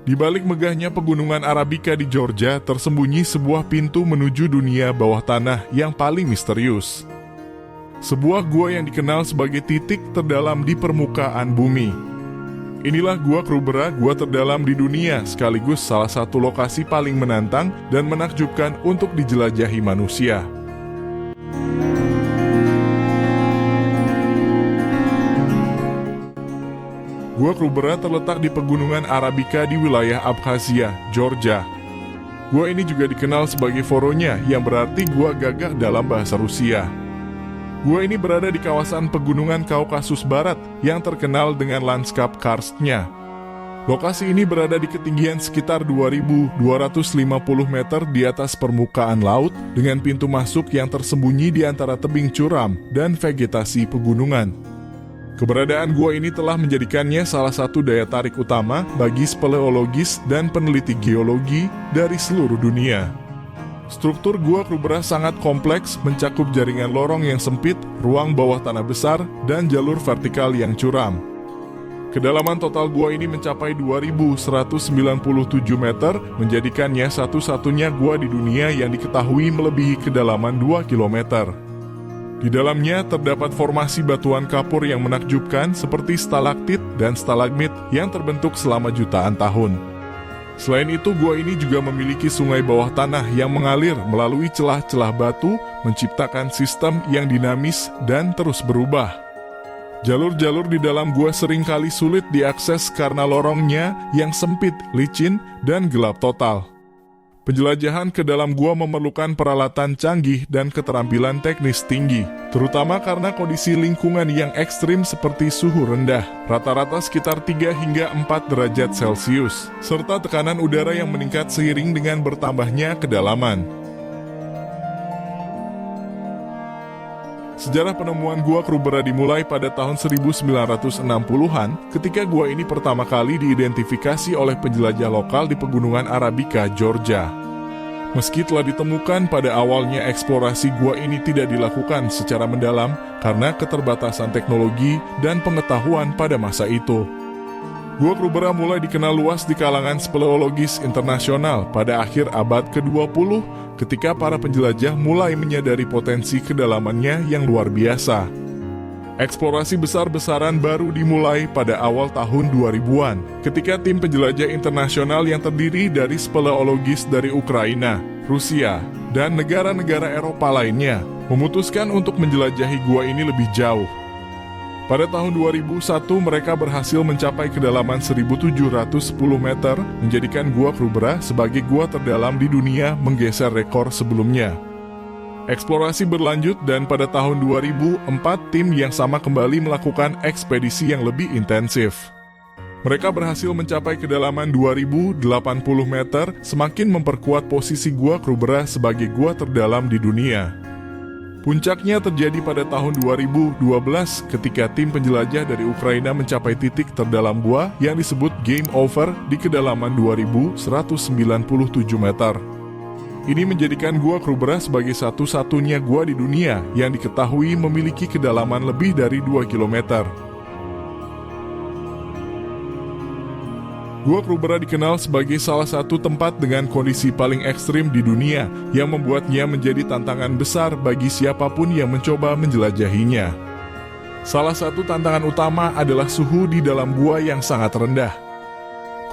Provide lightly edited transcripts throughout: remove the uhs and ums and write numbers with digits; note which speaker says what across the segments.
Speaker 1: Di balik megahnya pegunungan Arabica di Georgia, tersembunyi sebuah pintu menuju dunia bawah tanah yang paling misterius. Sebuah gua yang dikenal sebagai titik terdalam di permukaan bumi. Inilah Gua Krubera, gua terdalam di dunia, sekaligus salah satu lokasi paling menantang dan menakjubkan untuk dijelajahi manusia. Gua Krubera terletak di pegunungan Arabica di wilayah Abkhazia, Georgia. Gua ini juga dikenal sebagai Voronya, yang berarti gua gagah dalam bahasa Rusia. Gua ini berada di kawasan pegunungan Kaukasus Barat yang terkenal dengan lanskap karstnya. Lokasi ini berada di ketinggian sekitar 2.250 meter di atas permukaan laut dengan pintu masuk yang tersembunyi di antara tebing curam dan vegetasi pegunungan. Keberadaan gua ini telah menjadikannya salah satu daya tarik utama bagi speleologis dan peneliti geologi dari seluruh dunia. Struktur Gua Krubera sangat kompleks, mencakup jaringan lorong yang sempit, ruang bawah tanah besar, dan jalur vertikal yang curam. Kedalaman total gua ini mencapai 2.197 meter, menjadikannya satu-satunya gua di dunia yang diketahui melebihi kedalaman 2 km. Di dalamnya terdapat formasi batuan kapur yang menakjubkan seperti stalaktit dan stalagmit yang terbentuk selama jutaan tahun. Selain itu, gua ini juga memiliki sungai bawah tanah yang mengalir melalui celah-celah batu, menciptakan sistem yang dinamis dan terus berubah. Jalur-jalur di dalam gua seringkali sulit diakses karena lorongnya yang sempit, licin, dan gelap total. Penjelajahan ke dalam gua memerlukan peralatan canggih dan keterampilan teknis tinggi, terutama karena kondisi lingkungan yang ekstrim seperti suhu rendah, rata-rata sekitar 3 hingga 4 derajat Celcius, serta tekanan udara yang meningkat seiring dengan bertambahnya kedalaman. Sejarah penemuan Gua Krubera dimulai pada tahun 1960-an ketika gua ini pertama kali diidentifikasi oleh penjelajah lokal di pegunungan Arabica, Georgia. Meski telah ditemukan, pada awalnya eksplorasi gua ini tidak dilakukan secara mendalam karena keterbatasan teknologi dan pengetahuan pada masa itu. Gua Krubera mulai dikenal luas di kalangan speleologis internasional pada akhir abad ke-20 ketika para penjelajah mulai menyadari potensi kedalamannya yang luar biasa. Eksplorasi besar-besaran baru dimulai pada awal tahun 2000-an, ketika tim penjelajah internasional yang terdiri dari speleologis dari Ukraina, Rusia, dan negara-negara Eropa lainnya memutuskan untuk menjelajahi gua ini lebih jauh. Pada tahun 2001 mereka berhasil mencapai kedalaman 1.710 meter, menjadikan Gua Krubera sebagai gua terdalam di dunia, menggeser rekor sebelumnya. Eksplorasi berlanjut dan pada tahun 2004 tim yang sama kembali melakukan ekspedisi yang lebih intensif. Mereka berhasil mencapai kedalaman 2.080 meter, semakin memperkuat posisi Gua Krubera sebagai gua terdalam di dunia. Puncaknya terjadi pada tahun 2012 ketika tim penjelajah dari Ukraina mencapai titik terdalam gua yang disebut Game Over di kedalaman 2.197 meter. Ini menjadikan Gua Krubera sebagai satu-satunya gua di dunia yang diketahui memiliki kedalaman lebih dari 2 km. Gua Krubera dikenal sebagai salah satu tempat dengan kondisi paling ekstrim di dunia yang membuatnya menjadi tantangan besar bagi siapapun yang mencoba menjelajahinya. Salah satu tantangan utama adalah suhu di dalam gua yang sangat rendah.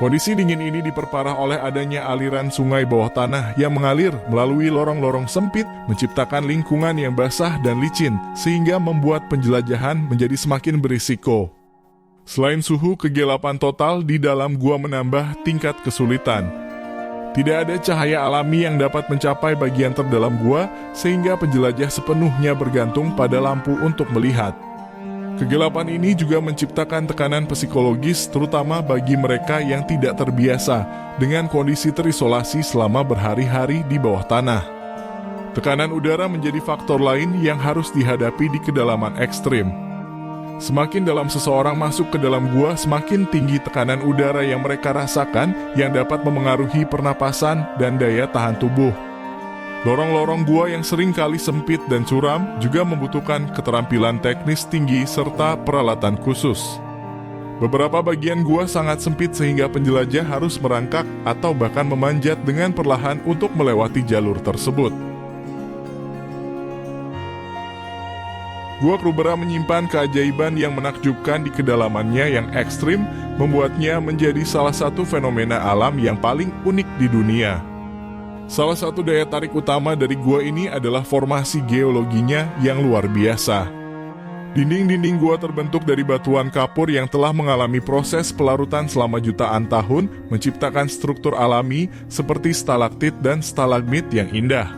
Speaker 1: Kondisi dingin ini diperparah oleh adanya aliran sungai bawah tanah yang mengalir melalui lorong-lorong sempit, menciptakan lingkungan yang basah dan licin, sehingga membuat penjelajahan menjadi semakin berisiko. Selain suhu, kegelapan total di dalam gua menambah tingkat kesulitan. Tidak ada cahaya alami yang dapat mencapai bagian terdalam gua, sehingga penjelajah sepenuhnya bergantung pada lampu untuk melihat. Kegelapan ini juga menciptakan tekanan psikologis, terutama bagi mereka yang tidak terbiasa dengan kondisi terisolasi selama berhari-hari di bawah tanah. Tekanan udara menjadi faktor lain yang harus dihadapi di kedalaman ekstrim. Semakin dalam seseorang masuk ke dalam gua, semakin tinggi tekanan udara yang mereka rasakan yang dapat memengaruhi pernapasan dan daya tahan tubuh. Lorong-lorong gua yang sering kali sempit dan curam juga membutuhkan keterampilan teknis tinggi serta peralatan khusus. Beberapa bagian gua sangat sempit sehingga penjelajah harus merangkak atau bahkan memanjat dengan perlahan untuk melewati jalur tersebut. Gua Krubera menyimpan keajaiban yang menakjubkan di kedalamannya yang ekstrim, membuatnya menjadi salah satu fenomena alam yang paling unik di dunia. Salah satu daya tarik utama dari gua ini adalah formasi geologinya yang luar biasa. Dinding-dinding gua terbentuk dari batuan kapur yang telah mengalami proses pelarutan selama jutaan tahun, menciptakan struktur alami seperti stalaktit dan stalagmit yang indah.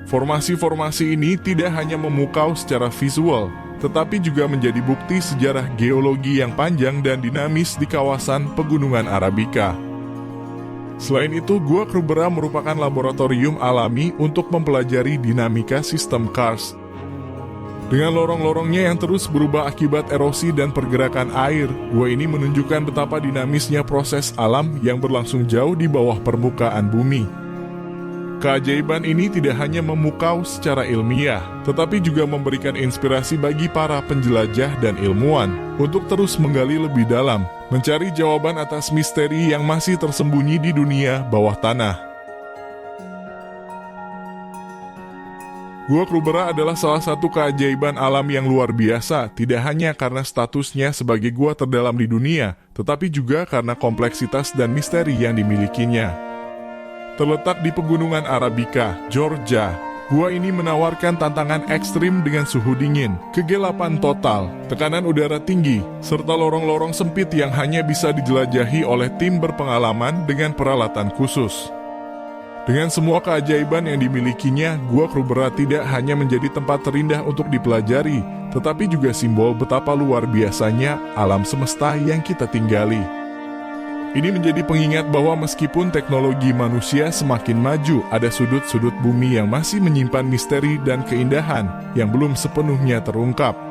Speaker 1: Formasi-formasi ini tidak hanya memukau secara visual, tetapi juga menjadi bukti sejarah geologi yang panjang dan dinamis di kawasan Pegunungan Arabica. Selain itu, Gua Krubera merupakan laboratorium alami untuk mempelajari dinamika sistem karst. Dengan lorong-lorongnya yang terus berubah akibat erosi dan pergerakan air, gua ini menunjukkan betapa dinamisnya proses alam yang berlangsung jauh di bawah permukaan bumi. Keajaiban ini tidak hanya memukau secara ilmiah, tetapi juga memberikan inspirasi bagi para penjelajah dan ilmuwan untuk terus menggali lebih dalam, mencari jawaban atas misteri yang masih tersembunyi di dunia bawah tanah. Gua Krubera adalah salah satu keajaiban alam yang luar biasa, tidak hanya karena statusnya sebagai gua terdalam di dunia, tetapi juga karena kompleksitas dan misteri yang dimilikinya. Terletak di Pegunungan Arabica, Georgia, gua ini menawarkan tantangan ekstrim dengan suhu dingin, kegelapan total, tekanan udara tinggi, serta lorong-lorong sempit yang hanya bisa dijelajahi oleh tim berpengalaman dengan peralatan khusus. Dengan semua keajaiban yang dimilikinya, Gua Krubera tidak hanya menjadi tempat terindah untuk dipelajari, tetapi juga simbol betapa luar biasanya alam semesta yang kita tinggali. Ini menjadi pengingat bahwa meskipun teknologi manusia semakin maju, ada sudut-sudut bumi yang masih menyimpan misteri dan keindahan yang belum sepenuhnya terungkap.